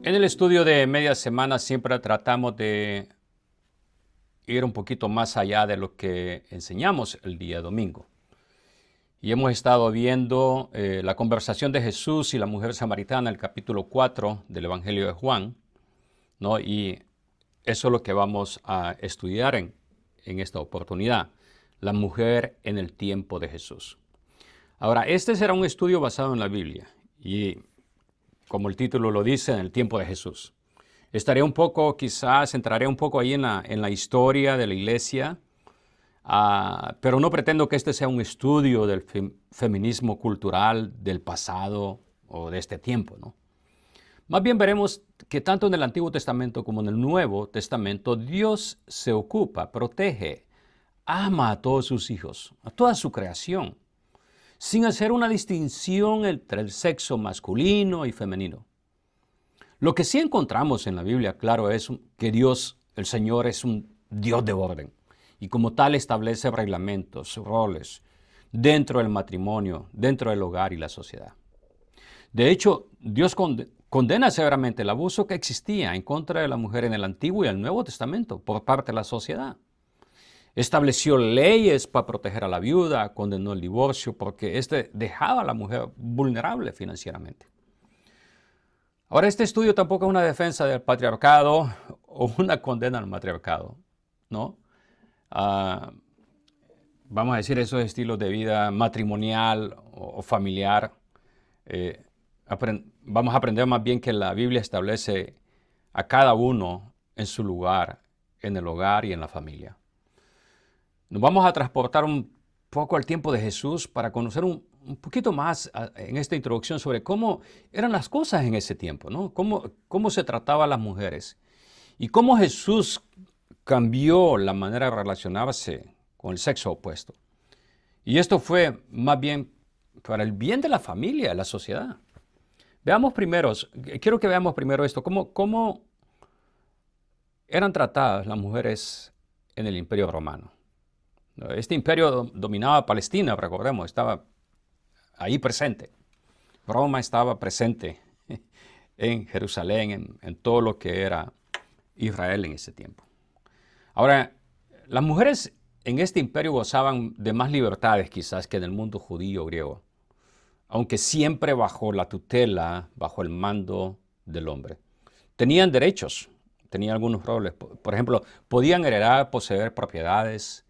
En el estudio de media semana siempre tratamos de ir un poquito más allá de lo que enseñamos el día domingo. Y hemos estado viendo la conversación de Jesús y la mujer samaritana, el capítulo 4 del Evangelio de Juan, ¿no? Y eso es lo que vamos a estudiar en esta oportunidad, la mujer en el tiempo de Jesús. Ahora, este será un estudio basado en la Biblia y, como el título lo dice, en el tiempo de Jesús. Entraré un poco ahí en la historia de la iglesia, pero no pretendo que este sea un estudio del feminismo cultural del pasado o de este tiempo, ¿no? Más bien veremos que tanto en el Antiguo Testamento como en el Nuevo Testamento Dios se ocupa, protege, ama a todos sus hijos, a toda su creación, sin hacer una distinción entre el sexo masculino y femenino. Lo que sí encontramos en la Biblia, claro, es que Dios, el Señor, es un Dios de orden y como tal establece reglamentos, roles dentro del matrimonio, dentro del hogar y la sociedad. De hecho, Dios condena severamente el abuso que existía en contra de la mujer en el Antiguo y el Nuevo Testamento por parte de la sociedad. Estableció leyes para proteger a la viuda, condenó el divorcio porque dejaba a la mujer vulnerable financieramente. Ahora, este estudio tampoco es una defensa del patriarcado o una condena al matriarcado, ¿no? Ah, vamos a decir, esos estilos de vida matrimonial o familiar. eh, Vamos a aprender más bien que la Biblia establece a cada uno en su lugar, en el hogar y en la familia. Nos vamos a transportar un poco al tiempo de Jesús para conocer un poquito más en esta introducción sobre cómo eran las cosas en ese tiempo, ¿no? Cómo se trataba a las mujeres y cómo Jesús cambió la manera de relacionarse con el sexo opuesto. Y esto fue más bien para el bien de la familia, de la sociedad. Quiero que veamos primero esto, cómo eran tratadas las mujeres en el Imperio Romano. Este imperio dominaba Palestina, recordemos, estaba ahí presente. Roma estaba presente en Jerusalén, en todo lo que era Israel en ese tiempo. Ahora, las mujeres en este imperio gozaban de más libertades quizás que en el mundo judío griego, aunque siempre bajo la tutela, bajo el mando del hombre. Tenían derechos, tenían algunos roles. Por ejemplo, podían heredar, poseer propiedades,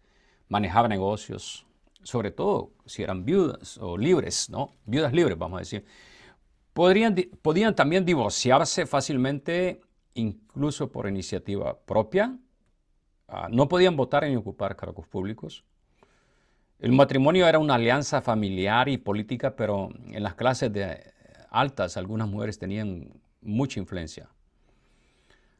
manejar negocios, sobre todo si eran viudas o libres, ¿no? Viudas libres, vamos a decir. Podían también divorciarse fácilmente, incluso por iniciativa propia. No podían votar ni ocupar cargos públicos. El matrimonio era una alianza familiar y política, pero en las clases altas algunas mujeres tenían mucha influencia.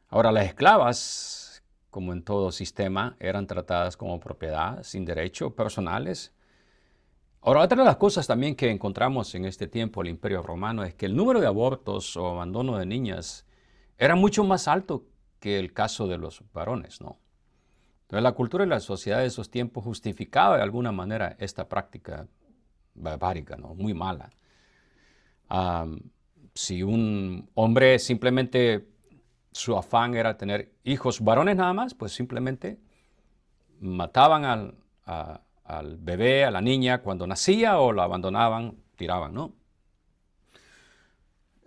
Ahora, las esclavas, como en todo sistema, eran tratadas como propiedad, sin derechos personales. Ahora, otra de las cosas también que encontramos en este tiempo, el Imperio Romano, es que el número de abortos o abandono de niñas era mucho más alto que el caso de los varones, ¿no? Entonces, la cultura y la sociedad de esos tiempos justificaba de alguna manera esta práctica barbárica, ¿no? Muy mala. Si un hombre simplemente su afán era tener hijos varones nada más, pues simplemente mataban al bebé, a la niña cuando nacía o la abandonaban, tiraban, ¿no?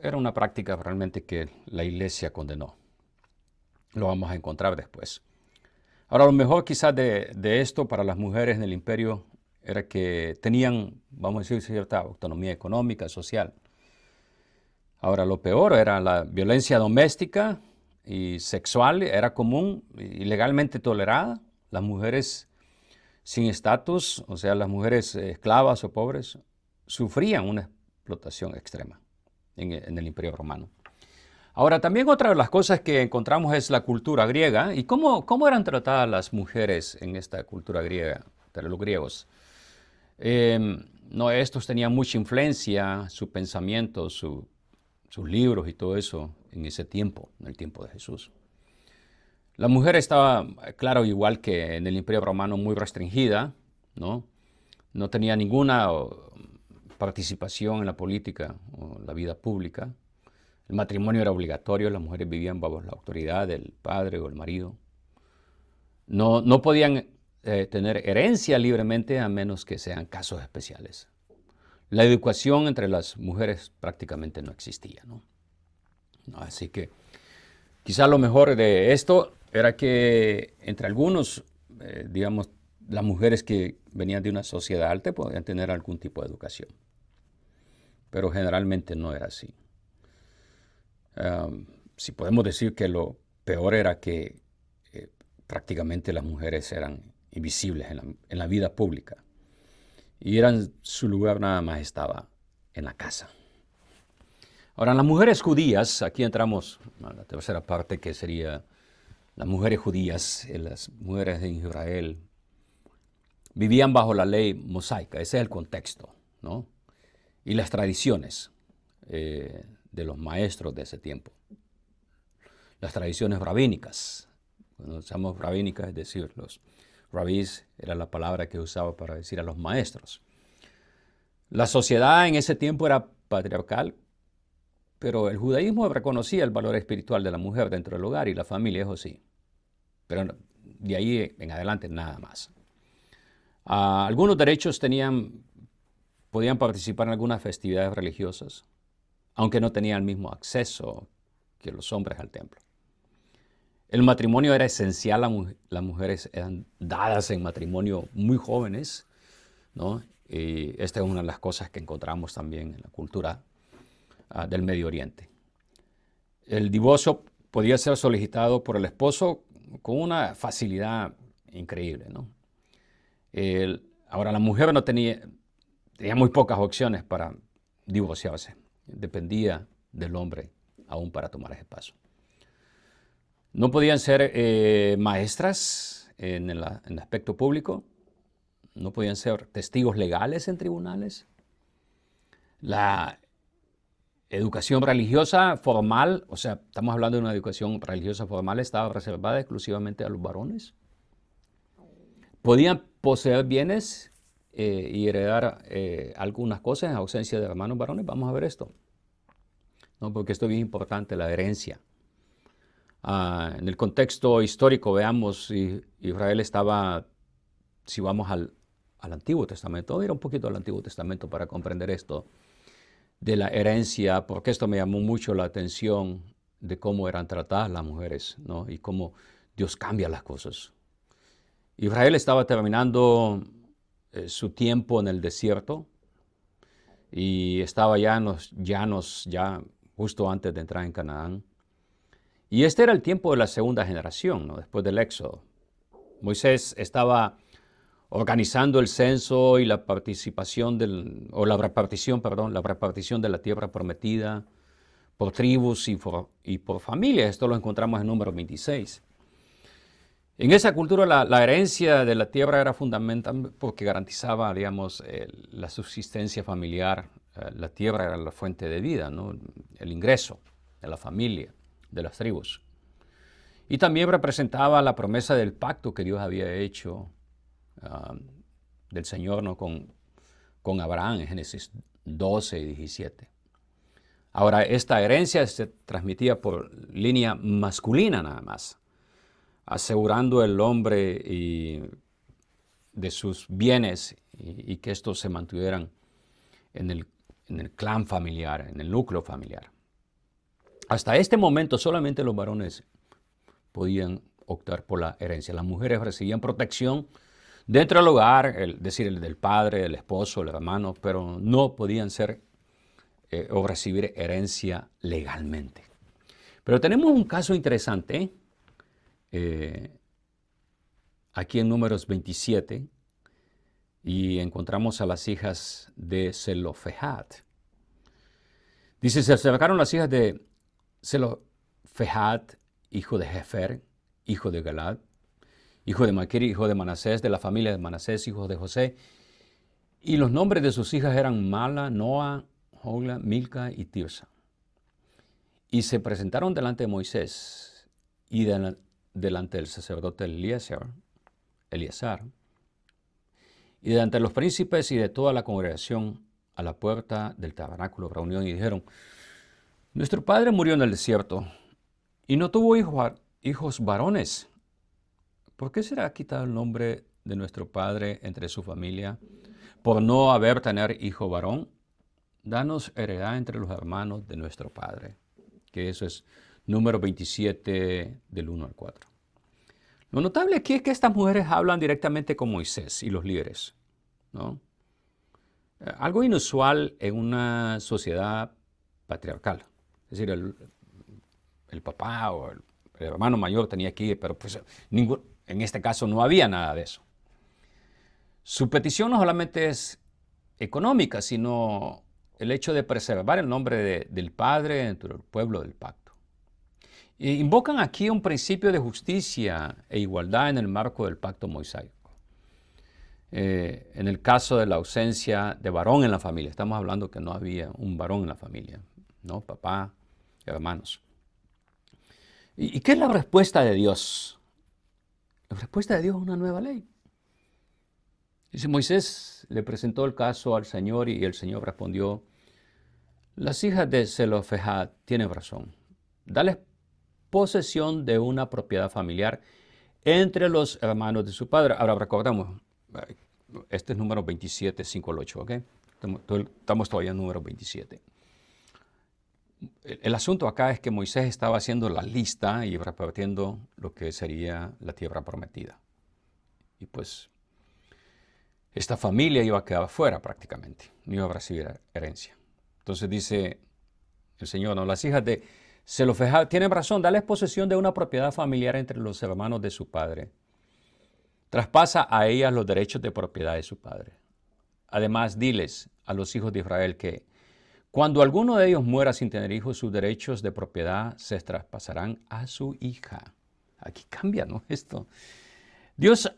Era una práctica realmente que la iglesia condenó. Lo vamos a encontrar después. Ahora, lo mejor quizás de esto para las mujeres en el imperio era que tenían, vamos a decir, cierta autonomía económica, social. Ahora, lo peor era la violencia doméstica y sexual, era común y legalmente tolerada. Las mujeres sin estatus, o sea, las mujeres esclavas o pobres, sufrían una explotación extrema en el Imperio Romano. Ahora, también otra de las cosas que encontramos es la cultura griega. ¿Y cómo eran tratadas las mujeres en esta cultura griega, de los griegos? No, estos tenían mucha influencia, su pensamiento, sus libros y todo eso en ese tiempo, en el tiempo de Jesús. La mujer estaba, claro, igual que en el Imperio Romano, muy restringida, ¿no? No tenía ninguna participación en la política o la vida pública. El matrimonio era obligatorio, las mujeres vivían bajo la autoridad del padre o el marido. No podían tener herencia libremente a menos que sean casos especiales. La educación entre las mujeres prácticamente no existía, ¿no? Así que quizá lo mejor de esto era que entre algunos, digamos, las mujeres que venían de una sociedad alta podían tener algún tipo de educación. Pero generalmente no era así. Si podemos decir que lo peor era que prácticamente las mujeres eran invisibles en la vida pública. Y su lugar nada más estaba en la casa. Ahora, las mujeres judías, aquí entramos a la tercera parte que sería las mujeres judías, las mujeres de Israel, vivían bajo la ley mosaica, ese es el contexto, ¿no? Y las tradiciones de los maestros de ese tiempo. Las tradiciones rabínicas. Cuando usamos rabínicas, es decir, los rabís era la palabra que usaba para decir a los maestros. La sociedad en ese tiempo era patriarcal, pero el judaísmo reconocía el valor espiritual de la mujer dentro del hogar y la familia, eso sí. Pero de ahí en adelante nada más. Algunos derechos podían participar en algunas festividades religiosas, aunque no tenían el mismo acceso que los hombres al templo. El matrimonio era esencial, las mujeres eran dadas en matrimonio muy jóvenes, ¿no? Y esta es una de las cosas que encontramos también en la cultura del Medio Oriente. El divorcio podía ser solicitado por el esposo con una facilidad increíble, ¿no? Ahora, la mujer tenía muy pocas opciones para divorciarse. Dependía del hombre aún para tomar ese paso. No podían ser maestras en el aspecto público. No podían ser testigos legales en tribunales. La educación religiosa formal, o sea, estamos hablando de una educación religiosa formal, estaba reservada exclusivamente a los varones. Podían poseer bienes y heredar algunas cosas en ausencia de hermanos varones. Vamos a ver esto, ¿no? Porque esto es bien importante, la herencia. En el contexto histórico, veamos, Israel estaba, si vamos al Antiguo Testamento, voy a ir un poquito al Antiguo Testamento para comprender esto de la herencia, porque esto me llamó mucho la atención de cómo eran tratadas las mujeres, ¿no? Y cómo Dios cambia las cosas. Israel estaba terminando su tiempo en el desierto y estaba ya en los llanos, ya justo antes de entrar en Canaán. Y este era el tiempo de la segunda generación, ¿no? Después del Éxodo. Moisés estaba organizando el censo y la repartición de la tierra prometida por tribus y por familias. Esto lo encontramos en Números 26. En esa cultura la herencia de la tierra era fundamental porque garantizaba, digamos, la subsistencia familiar. La tierra era la fuente de vida, ¿no? El ingreso de la familia, de las tribus. Y también representaba la promesa del pacto que Dios había hecho del Señor, ¿no? con Abraham en Génesis 12 y 17. Ahora, esta herencia se transmitía por línea masculina nada más, asegurando el hombre de sus bienes y que estos se mantuvieran en el clan familiar, en el núcleo familiar. Hasta este momento solamente los varones podían optar por la herencia. Las mujeres recibían protección dentro del hogar, es decir, el del padre, el esposo, el hermano, pero no podían ser o recibir herencia legalmente. Pero tenemos un caso interesante aquí en Números 27 y encontramos a las hijas de Zelofehad. Dice, se acercaron las hijas de Zelofehad, hijo de Jefer, hijo de Galad, hijo de Maquir, hijo de Manasés, de la familia de Manasés, hijo de José. Y los nombres de sus hijas eran Mala, Noa, Hogla, Milca y Tirsa. Y se presentaron delante de Moisés y delante del sacerdote Eleazar, y delante de los príncipes y de toda la congregación a la puerta del tabernáculo de reunión, y dijeron, Nuestro padre murió en el desierto y no tuvo hijos varones. ¿Por qué será quitado el nombre de nuestro padre entre su familia por no haber tener hijo varón? Danos heredad entre los hermanos de nuestro padre. Que eso es número 27 del 1 al 4. Lo notable aquí es que estas mujeres hablan directamente con Moisés y los líderes, ¿no? Algo inusual en una sociedad patriarcal. Es decir, el papá o el hermano mayor tenía que ir, pero pues en este caso no había nada de eso. Su petición no solamente es económica, sino el hecho de preservar el nombre del Padre dentro del pueblo del pacto. E invocan aquí un principio de justicia e igualdad en el marco del pacto mosaico. En el caso de la ausencia de varón en la familia, estamos hablando que no había un varón en la familia, ¿no? Papá, hermanos. ¿Y qué es la respuesta de Dios? La respuesta de Dios es una nueva ley. Dice, Moisés le presentó el caso al Señor y el Señor respondió, las hijas de Zelofehad tienen razón. Dales posesión de una propiedad familiar entre los hermanos de su padre. Ahora recordamos, este es número 27, 5 al 8, ¿ok? Estamos todavía en número 27. El asunto acá es que Moisés estaba haciendo la lista y repartiendo lo que sería la tierra prometida. Y pues esta familia iba a quedar fuera prácticamente, no iba a recibir herencia. Entonces dice el Señor, no, las hijas de Zelofehad tienen razón, dales posesión de una propiedad familiar entre los hermanos de su padre. Traspasa a ellas los derechos de propiedad de su padre. Además, diles a los hijos de Israel que cuando alguno de ellos muera sin tener hijos, sus derechos de propiedad se traspasarán a su hija. Aquí cambia, ¿no? Esto. Dios,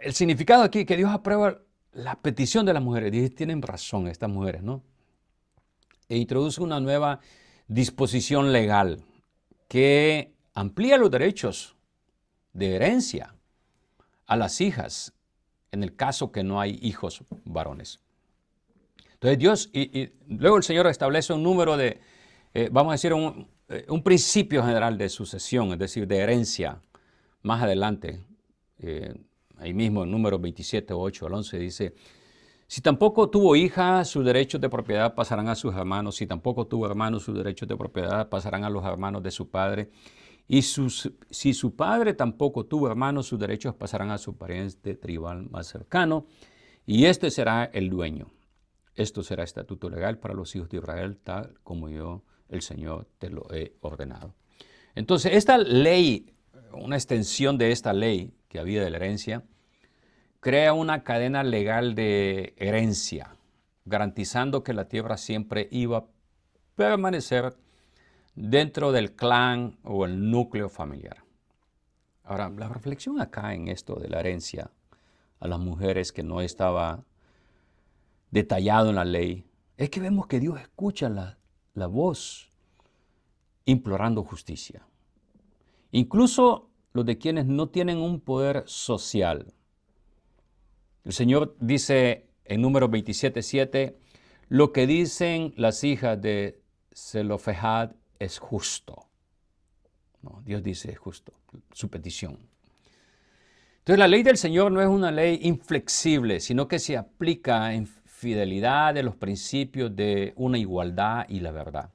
el significado aquí, que Dios aprueba la petición de las mujeres. Dice, tienen razón estas mujeres, ¿no? E introduce una nueva disposición legal que amplía los derechos de herencia a las hijas en el caso que no hay hijos varones. Entonces Dios, y luego el Señor establece un número de, vamos a decir, un principio general de sucesión, es decir, de herencia. Más adelante, ahí mismo en número 27, 8 al 11 dice, si tampoco tuvo hija, sus derechos de propiedad pasarán a sus hermanos. Si tampoco tuvo hermanos, sus derechos de propiedad pasarán a los hermanos de su padre. Y si su padre tampoco tuvo hermanos, sus derechos pasarán a su pariente tribal más cercano. Y este será el dueño. Esto será estatuto legal para los hijos de Israel, tal como yo, el Señor, te lo he ordenado. Entonces, esta ley, una extensión de esta ley que había de la herencia, crea una cadena legal de herencia, garantizando que la tierra siempre iba a permanecer dentro del clan o el núcleo familiar. Ahora, la reflexión acá en esto de la herencia a las mujeres que no estaba detallado en la ley, es que vemos que Dios escucha la voz implorando justicia. Incluso los de quienes no tienen un poder social. El Señor dice en número 27:7, lo que dicen las hijas de Zelofehad es justo. No, Dios dice es justo, su petición. Entonces la ley del Señor no es una ley inflexible, sino que se aplica en fidelidad de los principios de una igualdad y la verdad.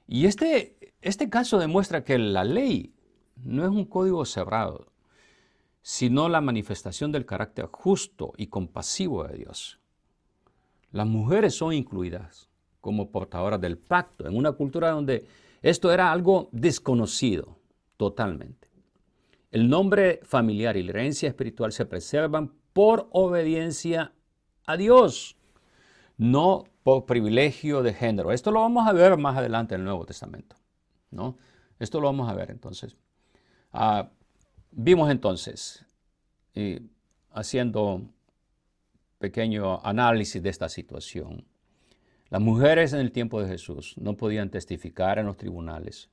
Y este caso demuestra que la ley no es un código cerrado, sino la manifestación del carácter justo y compasivo de Dios. Las mujeres son incluidas como portadoras del pacto en una cultura donde esto era algo desconocido totalmente. El nombre familiar y la herencia espiritual se preservan por obediencia a Dios, no por privilegio de género. Esto lo vamos a ver más adelante en el Nuevo Testamento, ¿no? Esto lo vamos a ver entonces. Vimos entonces, haciendo pequeño análisis de esta situación, las mujeres en el tiempo de Jesús no podían testificar en los tribunales,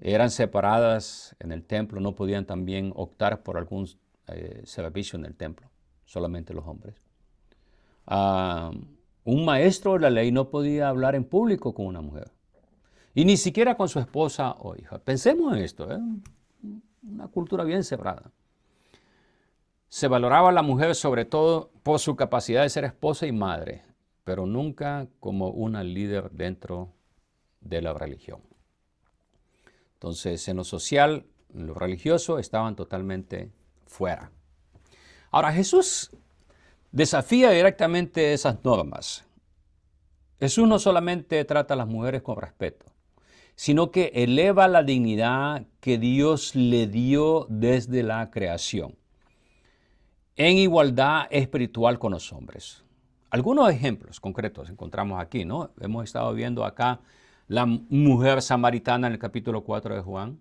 eran separadas en el templo, no podían también optar por algún servicio en el templo, solamente los hombres. Un maestro de la ley no podía hablar en público con una mujer. Y ni siquiera con su esposa o hija. Pensemos en esto, ¿eh? Una cultura bien cerrada. Se valoraba a la mujer sobre todo por su capacidad de ser esposa y madre, pero nunca como una líder dentro de la religión. Entonces, en lo social, en lo religioso, estaban totalmente fuera. Ahora, Jesús desafía directamente esas normas. Jesús no solamente trata a las mujeres con respeto, sino que eleva la dignidad que Dios le dio desde la creación, en igualdad espiritual con los hombres. Algunos ejemplos concretos encontramos aquí, ¿no? Hemos estado viendo acá la mujer samaritana en el capítulo 4 de Juan.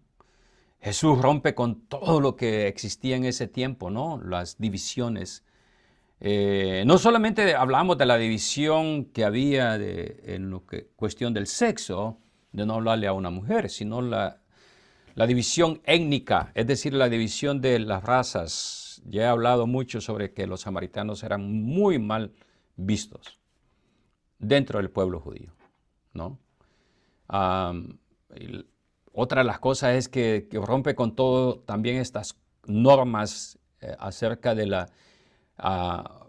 Jesús rompe con todo lo que existía en ese tiempo, ¿no? Las divisiones. No solamente hablamos de la división que había en lo que cuestión del sexo, de no hablarle a una mujer, sino la división étnica, es decir, la división de las razas. Ya he hablado mucho sobre que los samaritanos eran muy mal vistos dentro del pueblo judío, ¿no? Otra de las cosas es que rompe con todo también estas normas acerca de la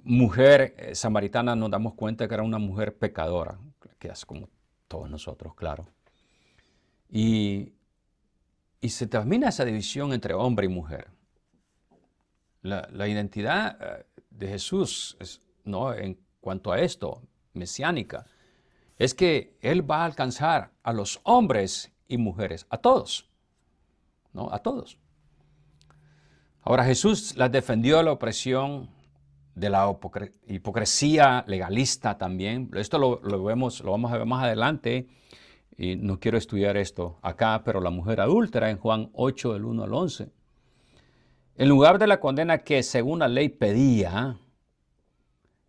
mujer samaritana. Nos damos cuenta que era una mujer pecadora, que es como todos nosotros, claro. Y se termina esa división entre hombre y mujer. La identidad de Jesús, ¿no? En cuanto a esto, mesiánica, es que Él va a alcanzar a los hombres y mujeres, a todos, ¿no? A todos. Ahora, Jesús las defendió de la opresión, de la hipocresía legalista también. Esto lo vamos a ver más adelante, y no quiero estudiar esto acá, pero la mujer adúltera en Juan 8, del 1 al 11. En lugar de la condena que según la ley pedía,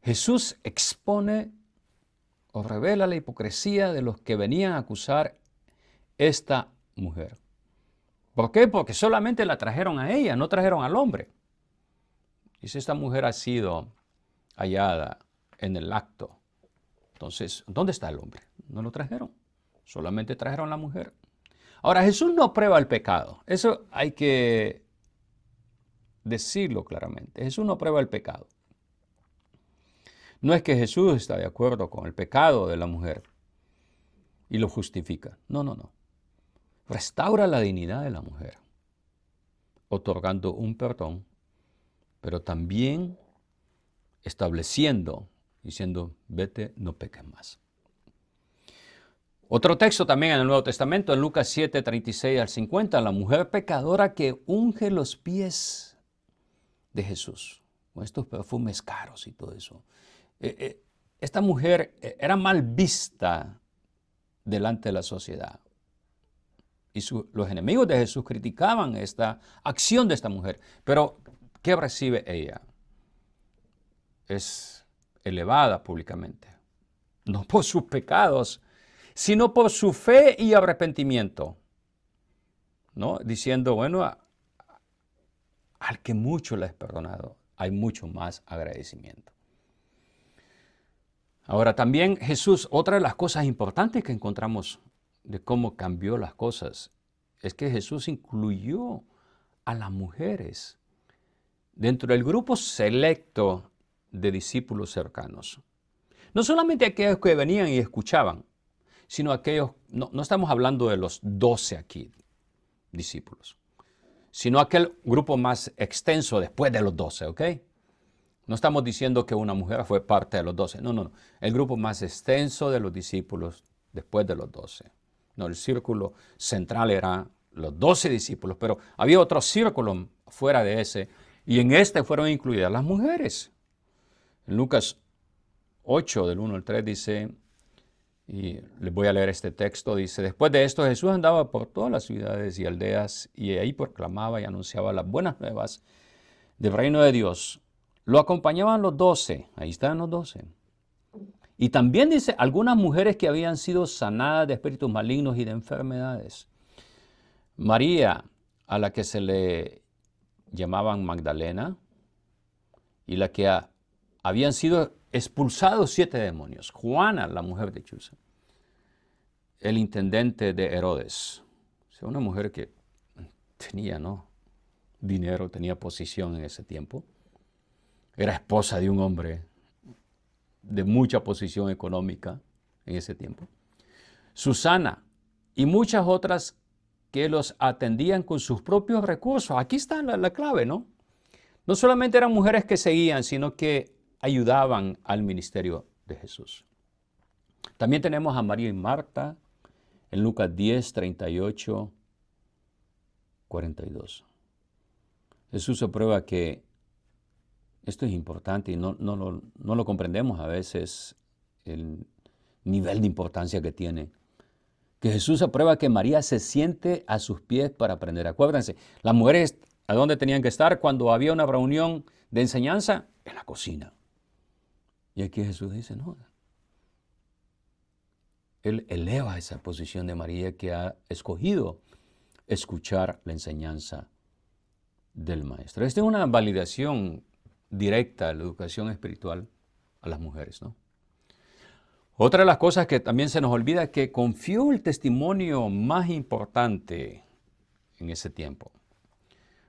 Jesús expone o revela la hipocresía de los que venían a acusar esta mujer. ¿Por qué? Porque solamente la trajeron a ella, no trajeron al hombre. Dice, esta mujer ha sido hallada en el acto. Entonces, ¿dónde está el hombre? No lo trajeron, solamente trajeron a la mujer. Ahora, Jesús no prueba el pecado. Eso hay que decirlo claramente. Jesús no prueba el pecado. No es que Jesús está de acuerdo con el pecado de la mujer y lo justifica. No, no, no. Restaura la dignidad de la mujer, otorgando un perdón, pero también estableciendo, diciendo, vete, no peques más. Otro texto también en el Nuevo Testamento, en Lucas 7, 36 al 50, la mujer pecadora que unge los pies de Jesús, con estos perfumes caros y todo eso. Esta mujer era mal vista delante de la sociedad. Y los enemigos de Jesús criticaban esta acción de esta mujer. Pero, ¿qué recibe ella? Es elevada públicamente. No por sus pecados, sino por su fe y arrepentimiento, ¿no? Diciendo, bueno, al que mucho le has perdonado, hay mucho más agradecimiento. Ahora también Jesús, otra de las cosas importantes que encontramos de cómo cambió las cosas, es que Jesús incluyó a las mujeres dentro del grupo selecto de discípulos cercanos. No solamente aquellos que venían y escuchaban, sino aquellos, no estamos hablando de los 12 aquí, discípulos, sino aquel grupo más extenso después de los 12, ¿ok? No estamos diciendo que una mujer fue parte de los 12, no. El grupo más extenso de los discípulos después de los 12. No, el círculo central era los 12 discípulos, pero había otro círculo fuera de ese, y en este fueron incluidas las mujeres. En Lucas 8, del 1 al 3 dice, y les voy a leer este texto, dice, después de esto Jesús andaba por todas las ciudades y aldeas, y ahí proclamaba y anunciaba las buenas nuevas del reino de Dios. Lo acompañaban los 12, ahí están los 12. Y también dice, algunas mujeres que habían sido sanadas de espíritus malignos y de enfermedades. María, a la que se le llamaban Magdalena, y la que habían sido expulsados 7 demonios. Juana, la mujer de Chuza. el intendente de Herodes. O sea, una mujer que tenía, ¿no?, dinero, tenía posición en ese tiempo. Era esposa de un hombre de mucha posición económica en ese tiempo. Susana y muchas otras que los atendían con sus propios recursos. Aquí está la clave, ¿no? No solamente eran mujeres que seguían, sino que ayudaban al ministerio de Jesús. También tenemos a María y Marta en Lucas 10, 38, 42. Jesús aprueba que esto es importante y no lo comprendemos a veces, el nivel de importancia que tiene. Que Jesús aprueba que María se siente a sus pies para aprender. Acuérdense, las mujeres, ¿a dónde tenían que estar cuando había una reunión de enseñanza? En la cocina. Y aquí Jesús dice, no. Él eleva esa posición de María que ha escogido escuchar la enseñanza del Maestro. Esta es una validación directa de la educación espiritual a las mujeres, ¿no? Otra de las cosas que también se nos olvida es que confió el testimonio más importante en ese tiempo.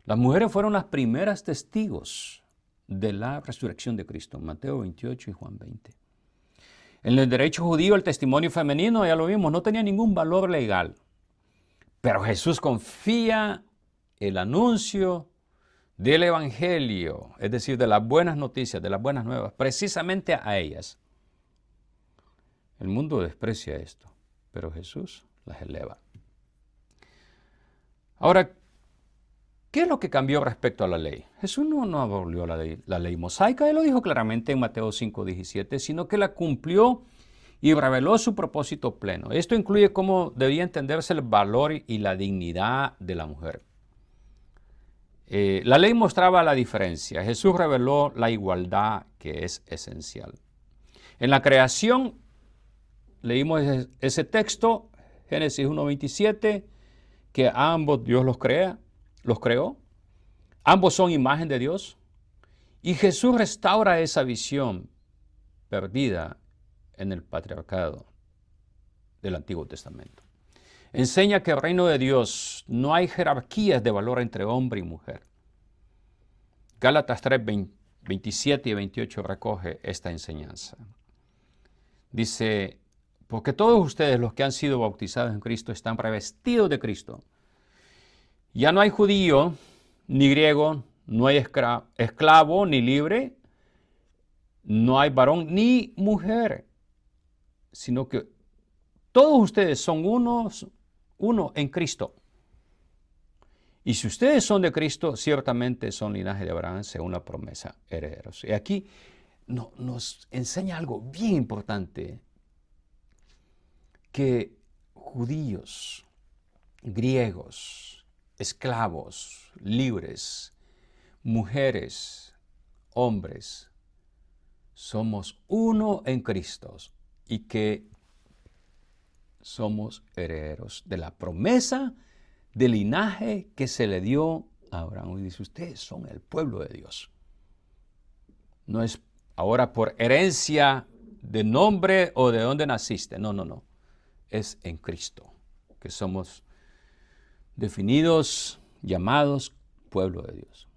Las mujeres fueron las primeras testigos de la resurrección de Cristo, Mateo 28 y Juan 20. En el derecho judío el testimonio femenino, ya lo vimos, no tenía ningún valor legal. Pero Jesús confía el anuncio del Evangelio, es decir, de las buenas noticias, de las buenas nuevas, precisamente a ellas. El mundo desprecia esto, pero Jesús las eleva. Ahora, ¿qué es lo que cambió respecto a la ley? Jesús no abolió la ley mosaica, él lo dijo claramente en Mateo 5:17, sino que la cumplió y reveló su propósito pleno. Esto incluye cómo debía entenderse el valor y la dignidad de la mujer. La ley mostraba la diferencia. Jesús reveló la igualdad que es esencial. En la creación, leímos ese texto, Génesis 1:27, que a ambos Dios los creó. Ambos son imagen de Dios. Y Jesús restaura esa visión perdida en el patriarcado del Antiguo Testamento. Enseña que el reino de Dios no hay jerarquías de valor entre hombre y mujer. Gálatas 3, 27 y 28 recoge esta enseñanza. Dice, porque todos ustedes los que han sido bautizados en Cristo están revestidos de Cristo. Ya no hay judío ni griego, no hay esclavo ni libre, no hay varón ni mujer, sino que todos ustedes son uno en Cristo. Y si ustedes son de Cristo, ciertamente son linaje de Abraham según la promesa, herederos. Y aquí nos enseña algo bien importante, que judíos, griegos, esclavos, libres, mujeres, hombres, somos uno en Cristo y que somos herederos de la promesa del linaje que se le dio a Abraham. Y dice, ustedes son el pueblo de Dios. No es ahora por herencia de nombre o de dónde naciste. No. Es en Cristo que somos definidos, llamados pueblo de Dios.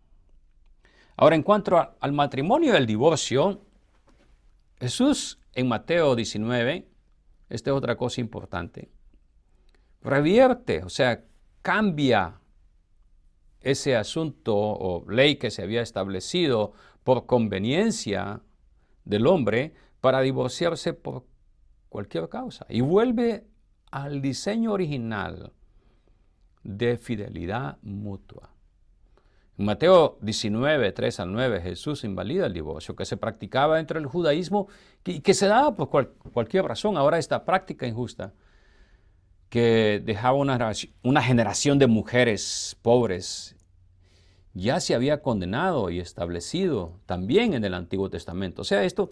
Ahora, en cuanto al matrimonio y el divorcio, Jesús en Mateo 19, esta es otra cosa importante, revierte, o sea, cambia ese asunto o ley que se había establecido por conveniencia del hombre para divorciarse por cualquier causa y vuelve al diseño original de fidelidad mutua. En Mateo 19, 3 al 9, Jesús invalida el divorcio que se practicaba entre el judaísmo y que se daba por cualquier razón. Ahora esta práctica injusta que dejaba una generación de mujeres pobres ya se había condenado y establecido también en el Antiguo Testamento. O sea, esto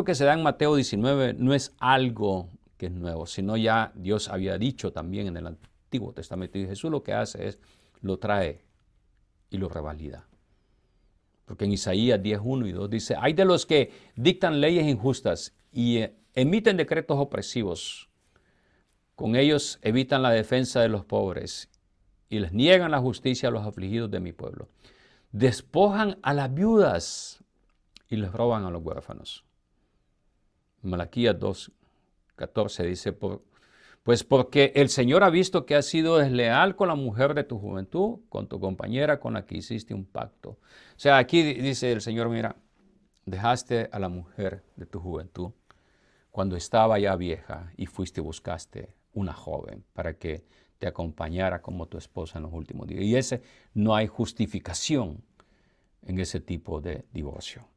que se da en Mateo 19 no es algo que es nuevo, sino ya Dios había dicho también en el Antiguo Testamento. Y Jesús lo que hace es, lo trae y lo revalida. Porque en Isaías 10, 1 y 2 dice, hay de los que dictan leyes injustas y emiten decretos opresivos Con ellos evitan la defensa de los pobres y les niegan la justicia a los afligidos de mi pueblo. Despojan a las viudas y les roban a los huérfanos. Malaquías 2:14 dice, pues porque el Señor ha visto que has sido desleal con la mujer de tu juventud, con tu compañera con la que hiciste un pacto. O sea, aquí dice el Señor, mira, dejaste a la mujer de tu juventud cuando estaba ya vieja y fuiste y buscaste una joven para que te acompañara como tu esposa en los últimos días. Y no hay justificación en ese tipo de divorcio.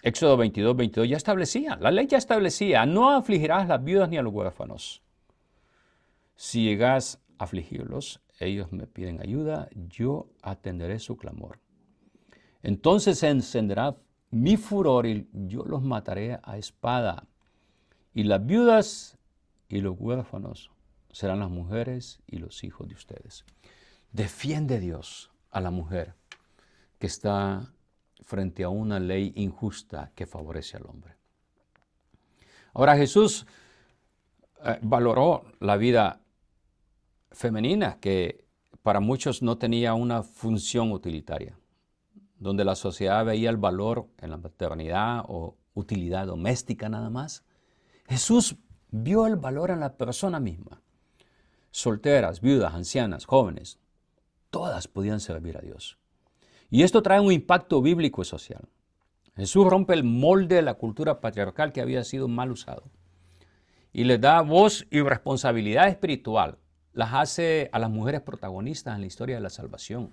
Éxodo 22 ya establecía, la ley ya establecía, no afligirás a las viudas ni a los huérfanos. Si llegas a afligirlos, ellos me piden ayuda, yo atenderé su clamor. Entonces se encenderá mi furor y yo los mataré a espada. Y las viudas y los huérfanos serán las mujeres y los hijos de ustedes. Defiende Dios a la mujer que está frente a una ley injusta que favorece al hombre. Ahora Jesús valoró la vida femenina que para muchos no tenía una función utilitaria, donde la sociedad veía el valor en la maternidad o utilidad doméstica nada más. Jesús vio el valor en la persona misma. Solteras, viudas, ancianas, jóvenes, todas podían servir a Dios. Y esto trae un impacto bíblico y social. Jesús rompe el molde de la cultura patriarcal que había sido mal usado y les da voz y responsabilidad espiritual. Las hace a las mujeres protagonistas en la historia de la salvación.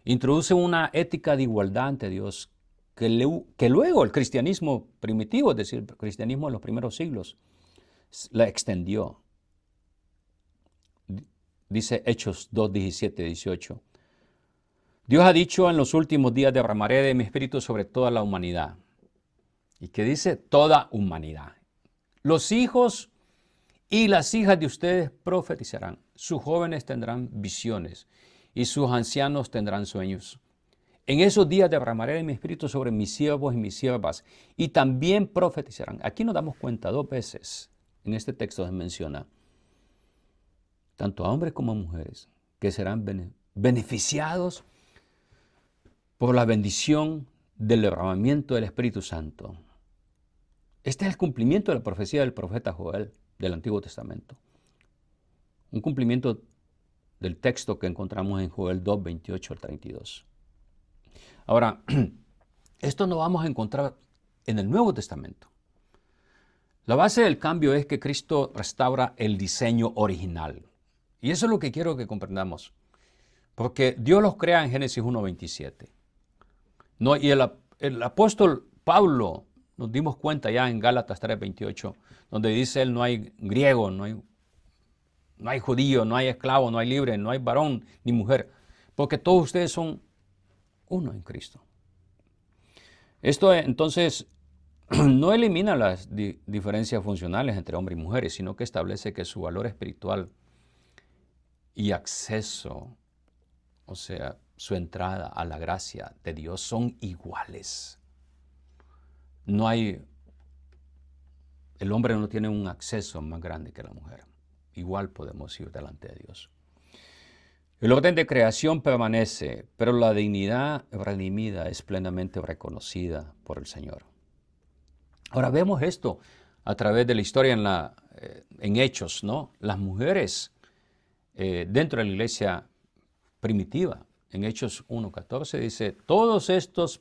Introduce una ética de igualdad ante Dios que luego el cristianismo primitivo, es decir, el cristianismo de los primeros siglos, la extendió. Dice Hechos 2, 17, 18. Dios ha dicho, en los últimos días derramaré de mi espíritu sobre toda la humanidad. ¿Y qué dice? Toda humanidad. Los hijos y las hijas de ustedes profetizarán. Sus jóvenes tendrán visiones y sus ancianos tendrán sueños. En esos días derramaré de mi espíritu sobre mis siervos y mis siervas y también profetizarán. Aquí nos damos cuenta 2 veces en este texto se menciona tanto a hombres como a mujeres que serán beneficiados por la bendición del derramamiento del Espíritu Santo. Este es el cumplimiento de la profecía del profeta Joel del Antiguo Testamento. Un cumplimiento del texto que encontramos en Joel 2, 28 al 32. Ahora, esto lo vamos a encontrar en el Nuevo Testamento. La base del cambio es que Cristo restaura el diseño original. Y eso es lo que quiero que comprendamos. Porque Dios los crea en Génesis 1:27. No, y el apóstol Pablo, nos dimos cuenta ya en Gálatas 3:28, donde dice él, no hay griego, no hay judío, no hay esclavo, no hay libre, no hay varón ni mujer, porque todos ustedes son uno en Cristo. Esto entonces no elimina las diferencias funcionales entre hombres y mujeres, sino que establece que su valor espiritual y acceso, o sea, su entrada a la gracia de Dios son iguales. El hombre no tiene un acceso más grande que la mujer. Igual podemos ir delante de Dios. El orden de creación permanece, pero la dignidad redimida es plenamente reconocida por el Señor. Ahora vemos esto a través de la historia en Hechos, ¿no? Las mujeres dentro de la iglesia primitiva, en Hechos 1:14 dice, todos estos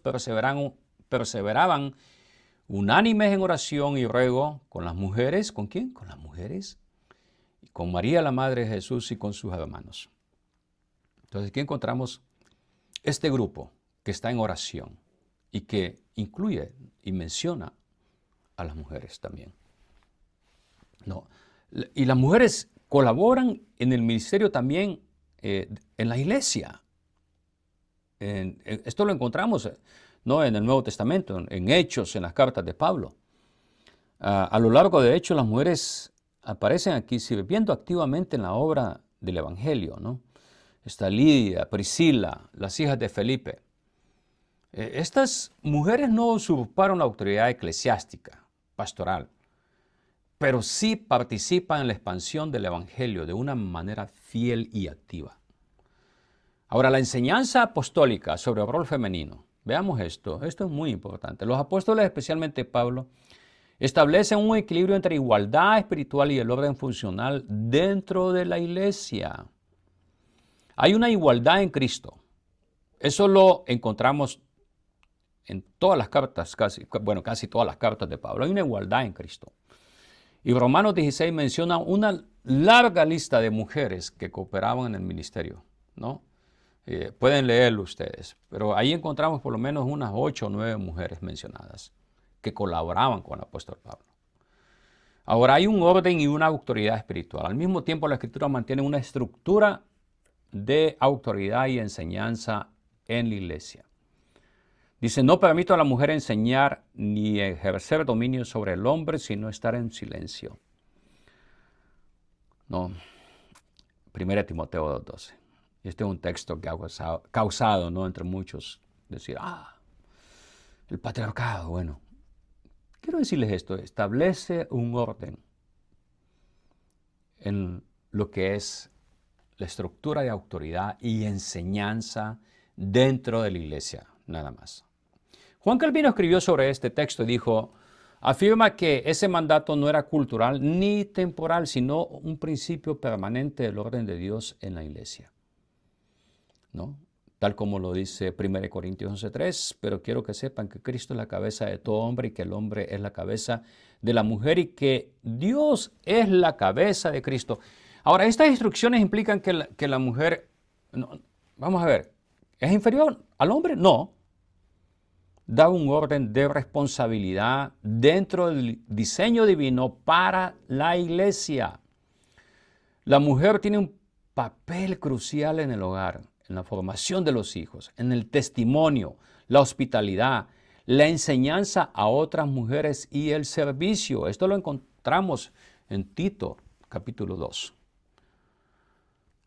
perseveraban unánimes en oración y ruego con las mujeres. ¿Con quién? Con las mujeres. Y con María, la Madre de Jesús, y con sus hermanos. Entonces aquí encontramos este grupo que está en oración y que incluye y menciona a las mujeres también. No. Y las mujeres colaboran en el ministerio también en la iglesia. Esto lo encontramos ¿no? en el Nuevo Testamento, en Hechos, en las cartas de Pablo. A lo largo de Hechos, las mujeres aparecen aquí sirviendo activamente en la obra del Evangelio, ¿no? Está Lidia, Priscila, las hijas de Felipe. Estas mujeres no usurparon la autoridad eclesiástica, pastoral, pero sí participan en la expansión del Evangelio de una manera fiel y activa. Ahora, la enseñanza apostólica sobre el rol femenino. Veamos esto. Esto es muy importante. Los apóstoles, especialmente Pablo, establecen un equilibrio entre igualdad espiritual y el orden funcional dentro de la iglesia. Hay una igualdad en Cristo. Eso lo encontramos en todas las cartas, casi todas las cartas de Pablo. Hay una igualdad en Cristo. Y Romanos 16 menciona una larga lista de mujeres que cooperaban en el ministerio, ¿no? Pueden leerlo ustedes, pero ahí encontramos por lo menos unas 8 o 9 mujeres mencionadas que colaboraban con el apóstol Pablo. Ahora, hay un orden y una autoridad espiritual. Al mismo tiempo, la Escritura mantiene una estructura de autoridad y enseñanza en la iglesia. Dice, no permito a la mujer enseñar ni ejercer dominio sobre el hombre, sino estar en silencio. No. 1 Timoteo 2:12. Este es un texto que ha causado, ¿no?, entre muchos, decir, el patriarcado. Bueno, quiero decirles esto, establece un orden en lo que es la estructura de autoridad y enseñanza dentro de la iglesia, nada más. Juan Calvino escribió sobre este texto y dijo, afirma que ese mandato no era cultural ni temporal, sino un principio permanente del orden de Dios en la iglesia, ¿no? Tal como lo dice 1 Corintios 11:3, pero quiero que sepan que Cristo es la cabeza de todo hombre y que el hombre es la cabeza de la mujer y que Dios es la cabeza de Cristo. Ahora, estas instrucciones implican que la mujer, no, vamos a ver, ¿es inferior al hombre? No. Da un orden de responsabilidad dentro del diseño divino para la iglesia. La mujer tiene un papel crucial en el hogar, en la formación de los hijos, en el testimonio, la hospitalidad, la enseñanza a otras mujeres y el servicio. Esto lo encontramos en Tito, capítulo 2.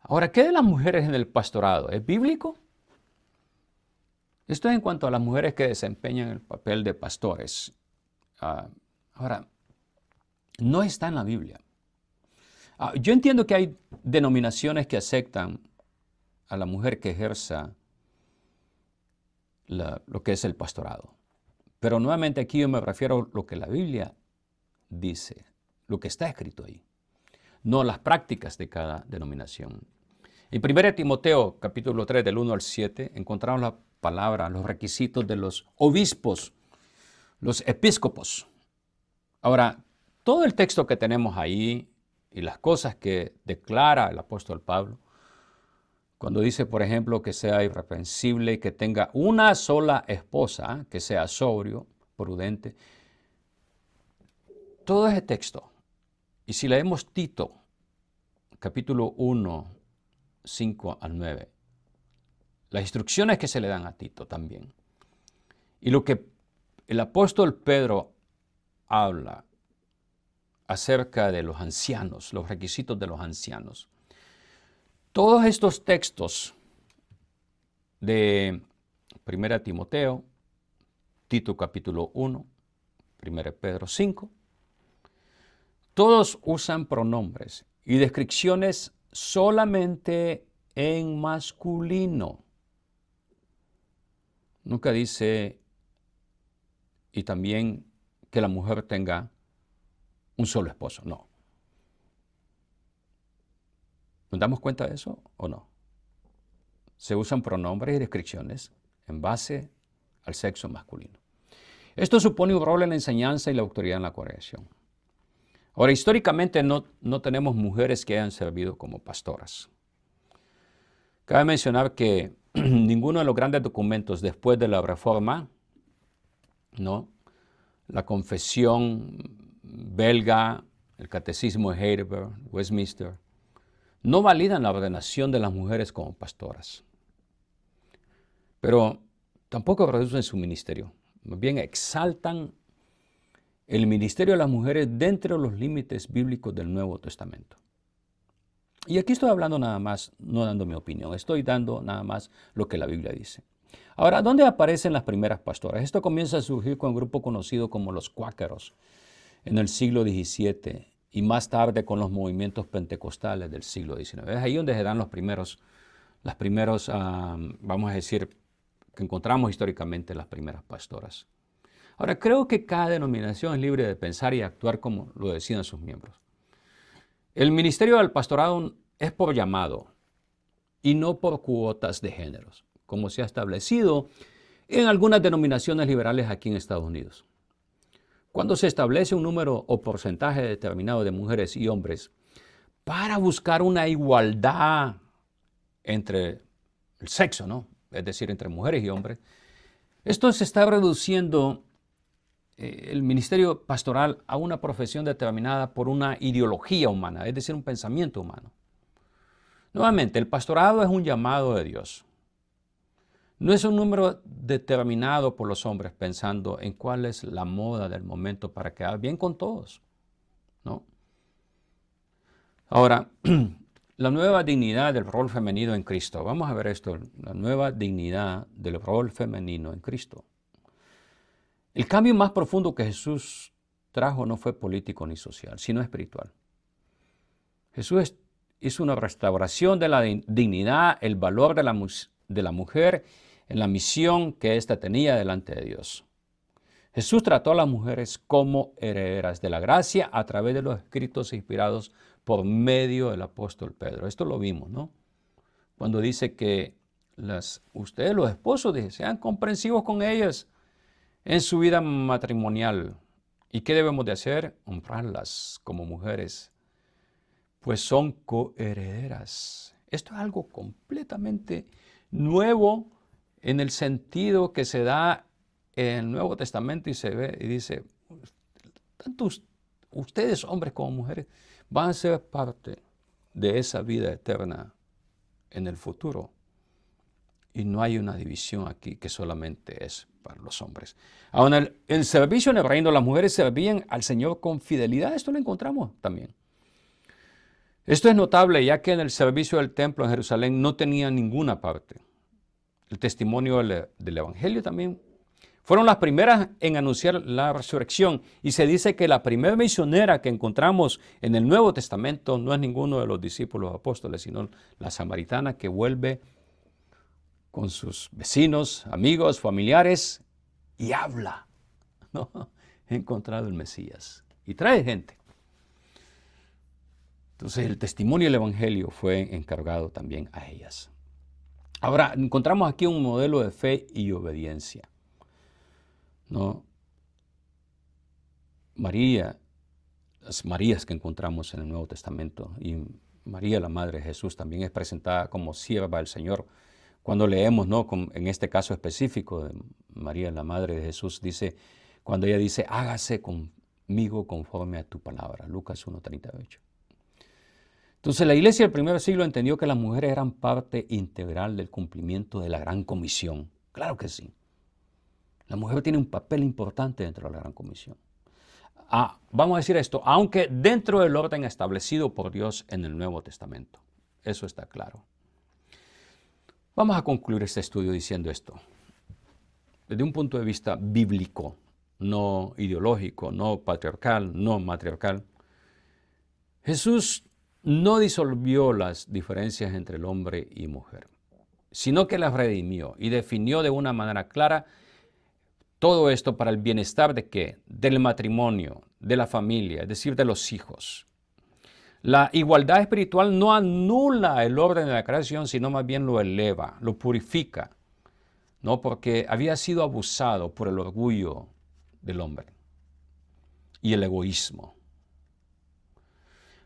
Ahora, ¿qué de las mujeres en el pastorado? ¿Es bíblico? Esto es en cuanto a las mujeres que desempeñan el papel de pastores. Ahora, no está en la Biblia. Yo entiendo que hay denominaciones que aceptan a la mujer que ejerza lo que es el pastorado. Pero nuevamente aquí yo me refiero a lo que la Biblia dice, lo que está escrito ahí, no las prácticas de cada denominación. En 1 Timoteo, capítulo 3, del 1 al 7, encontramos la palabra, los requisitos de los obispos, los episcopos. Ahora, todo el texto que tenemos ahí y las cosas que declara el apóstol Pablo, cuando dice, por ejemplo, que sea irreprensible, que tenga una sola esposa, que sea sobrio, prudente, todo ese texto. Y si leemos Tito, capítulo 1, 5 al 9, las instrucciones que se le dan a Tito también, y lo que el apóstol Pedro habla acerca de los ancianos, los requisitos de los ancianos. Todos estos textos de 1 Timoteo, Tito capítulo 1, 1 Pedro 5, todos usan pronombres y descripciones solamente en masculino. Nunca dice, y también que la mujer tenga un solo esposo, no. ¿Nos damos cuenta de eso o no? Se usan pronombres y descripciones en base al sexo masculino. Esto supone un rol en la enseñanza y la autoridad en la corrección. Ahora, históricamente no tenemos mujeres que hayan servido como pastoras. Cabe mencionar que ninguno de los grandes documentos después de la Reforma, ¿no?, la Confesión belga, el Catecismo de Heidelberg, Westminster, no validan la ordenación de las mujeres como pastoras. Pero tampoco reducen su ministerio. Más bien exaltan el ministerio de las mujeres dentro de los límites bíblicos del Nuevo Testamento. Y aquí estoy hablando nada más, no dando mi opinión, estoy dando nada más lo que la Biblia dice. Ahora, ¿dónde aparecen las primeras pastoras? Esto comienza a surgir con un grupo conocido como los cuáqueros. en el siglo XVII y más tarde con los movimientos pentecostales del siglo XIX. Es ahí donde se dan vamos a decir, que encontramos históricamente las primeras pastoras. Ahora, creo que cada denominación es libre de pensar y actuar como lo decidan sus miembros. El ministerio del pastorado es por llamado y no por cuotas de géneros, como se ha establecido en algunas denominaciones liberales aquí en Estados Unidos. Cuando se establece un número o porcentaje determinado de mujeres y hombres para buscar una igualdad entre el sexo, ¿no? Es decir, entre mujeres y hombres, esto se está reduciendo el ministerio pastoral a una profesión determinada por una ideología humana, es decir, un pensamiento humano. Nuevamente, el pastorado es un llamado de Dios. No es un número determinado por los hombres pensando en cuál es la moda del momento para quedar bien con todos, ¿no? Ahora, la nueva dignidad del rol femenino en Cristo. Vamos a ver esto, la nueva dignidad del rol femenino en Cristo. El cambio más profundo que Jesús trajo no fue político ni social, sino espiritual. Jesús hizo una restauración de la dignidad, el valor de la mujer en la misión que ésta tenía delante de Dios. Jesús trató a las mujeres como herederas de la gracia a través de los escritos inspirados por medio del apóstol Pedro. Esto lo vimos, ¿no? Cuando dice que ustedes, los esposos, sean comprensivos con ellas en su vida matrimonial. ¿Y qué debemos de hacer? Honrarlas como mujeres, pues son coherederas. Esto es algo completamente nuevo en el sentido que se da en el Nuevo Testamento y se ve y dice, tanto ustedes, hombres como mujeres, van a ser parte de esa vida eterna en el futuro. Y no hay una división aquí que solamente es para los hombres. Ahora, en el servicio en el reino, las mujeres servían al Señor con fidelidad. Esto lo encontramos también. Esto es notable ya que en el servicio del templo en Jerusalén no tenía ninguna parte. El testimonio del Evangelio también. Fueron las primeras en anunciar la resurrección. Y se dice que la primera misionera que encontramos en el Nuevo Testamento no es ninguno de los discípulos apóstoles, sino la samaritana que vuelve con sus vecinos, amigos, familiares y habla, ¿no? He encontrado el Mesías y trae gente. Entonces el testimonio del Evangelio fue encargado también a ellas. Ahora, encontramos aquí un modelo de fe y obediencia, ¿no? María, las Marías que encontramos en el Nuevo Testamento, y María, la Madre de Jesús, también es presentada como sierva del Señor. Cuando leemos, ¿no? En este caso específico de María, la Madre de Jesús, cuando ella dice, hágase conmigo conforme a tu palabra, Lucas 1:38. Entonces la iglesia del primer siglo entendió que las mujeres eran parte integral del cumplimiento de la gran comisión. Claro que sí. La mujer tiene un papel importante dentro de la gran comisión. Vamos a decir esto, aunque dentro del orden establecido por Dios en el Nuevo Testamento. Eso está claro. Vamos a concluir este estudio diciendo esto. Desde un punto de vista bíblico, no ideológico, no patriarcal, no matriarcal, Jesús no disolvió las diferencias entre el hombre y mujer, sino que las redimió y definió de una manera clara todo esto para el bienestar ¿de qué? Del matrimonio, de la familia, es decir, de los hijos. La igualdad espiritual no anula el orden de la creación, sino más bien lo eleva, lo purifica, ¿no? Porque había sido abusado por el orgullo del hombre y el egoísmo.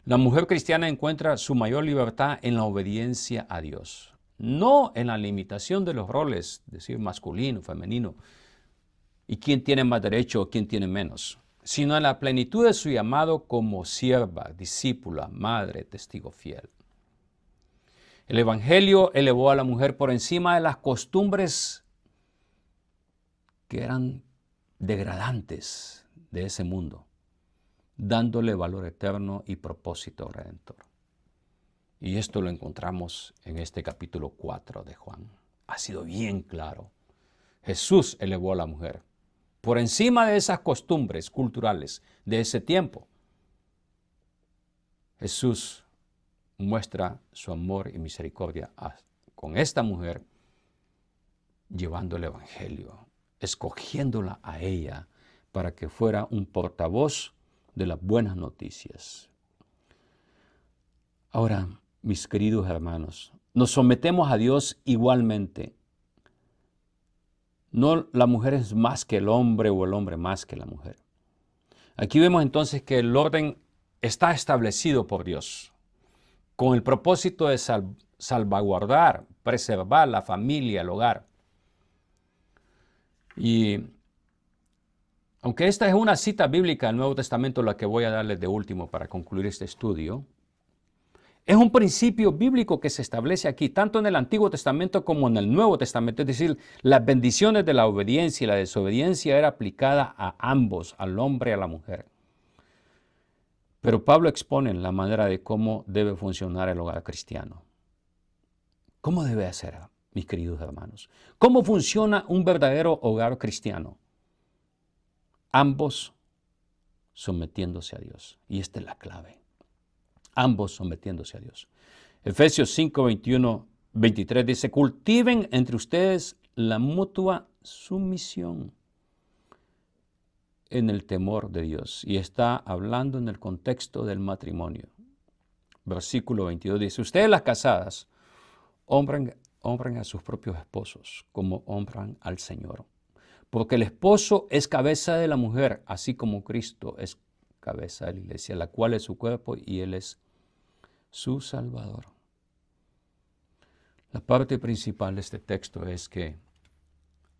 La mujer cristiana encuentra su mayor libertad en la obediencia a Dios, no en la limitación de los roles, es decir, masculino, femenino, y quién tiene más derecho o quién tiene menos, sino en la plenitud de su llamado como sierva, discípula, madre, testigo fiel. El Evangelio elevó a la mujer por encima de las costumbres que eran degradantes de ese mundo, dándole valor eterno y propósito redentor. Y esto lo encontramos en este capítulo 4 de Juan. Ha sido bien claro. Jesús elevó a la mujer por encima de esas costumbres culturales de ese tiempo, Jesús muestra su amor y misericordia con esta mujer, llevando el evangelio, escogiéndola a ella para que fuera un portavoz de las buenas noticias. Ahora, mis queridos hermanos, nos sometemos a Dios igualmente. No la mujer es más que el hombre o el hombre más que la mujer. Aquí vemos entonces que el orden está establecido por Dios con el propósito de salvaguardar, preservar la familia, el hogar. Y aunque esta es una cita bíblica del Nuevo Testamento, la que voy a darles de último para concluir este estudio, es un principio bíblico que se establece aquí, tanto en el Antiguo Testamento como en el Nuevo Testamento. Es decir, las bendiciones de la obediencia y la desobediencia era aplicada a ambos, al hombre y a la mujer. Pero Pablo expone la manera de cómo debe funcionar el hogar cristiano. ¿Cómo debe ser, mis queridos hermanos? ¿Cómo funciona un verdadero hogar cristiano? Ambos sometiéndose a Dios. Y esta es la clave. Ambos sometiéndose a Dios. Efesios 5, 21, 23 dice, cultiven entre ustedes la mutua sumisión en el temor de Dios. Y está hablando en el contexto del matrimonio. Versículo 22 dice, ustedes las casadas honren a sus propios esposos como honran al Señor. Porque el esposo es cabeza de la mujer, así como Cristo es cabeza de la iglesia, la cual es su cuerpo y Él es su Salvador. La parte principal de este texto es que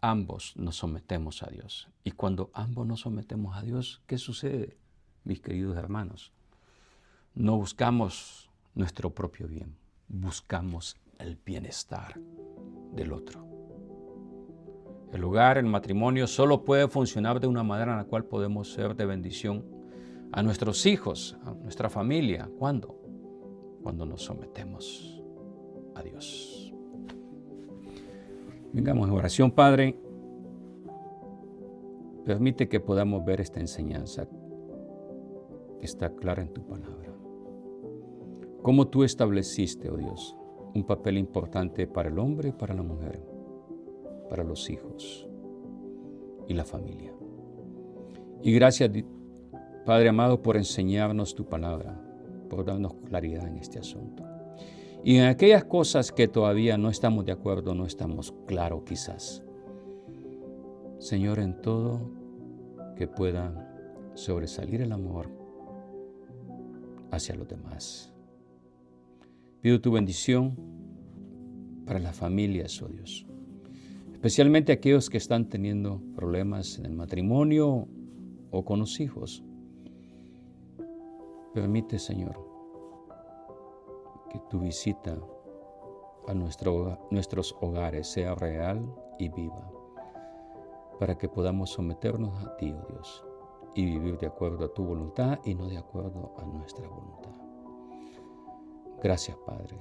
ambos nos sometemos a Dios. Y cuando ambos nos sometemos a Dios, ¿qué sucede, mis queridos hermanos? No buscamos nuestro propio bien, buscamos el bienestar del otro. El hogar, el matrimonio, solo puede funcionar de una manera en la cual podemos ser de bendición a nuestros hijos, a nuestra familia. ¿Cuándo? Cuando nos sometemos a Dios. Vengamos en oración, Padre. Permite que podamos ver esta enseñanza que está clara en tu palabra. Cómo tú estableciste, oh Dios, un papel importante para el hombre y para la mujer, para los hijos y la familia. Y gracias, Padre amado, por enseñarnos tu palabra, por darnos claridad en este asunto. Y en aquellas cosas que todavía no estamos de acuerdo, no estamos claros quizás. Señor, en todo que pueda sobresalir el amor hacia los demás. Pido tu bendición para las familias, oh Dios. Especialmente aquellos que están teniendo problemas en el matrimonio o con los hijos. Permite, Señor, que tu visita a nuestros hogares sea real y viva, para que podamos someternos a ti, oh Dios, y vivir de acuerdo a tu voluntad y no de acuerdo a nuestra voluntad. Gracias, Padre.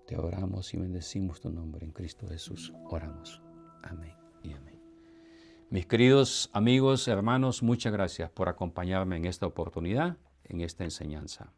Te oramos y bendecimos tu nombre en Cristo Jesús. Oramos. Amén y amén. Mis queridos amigos, hermanos, muchas gracias por acompañarme en esta oportunidad, en esta enseñanza.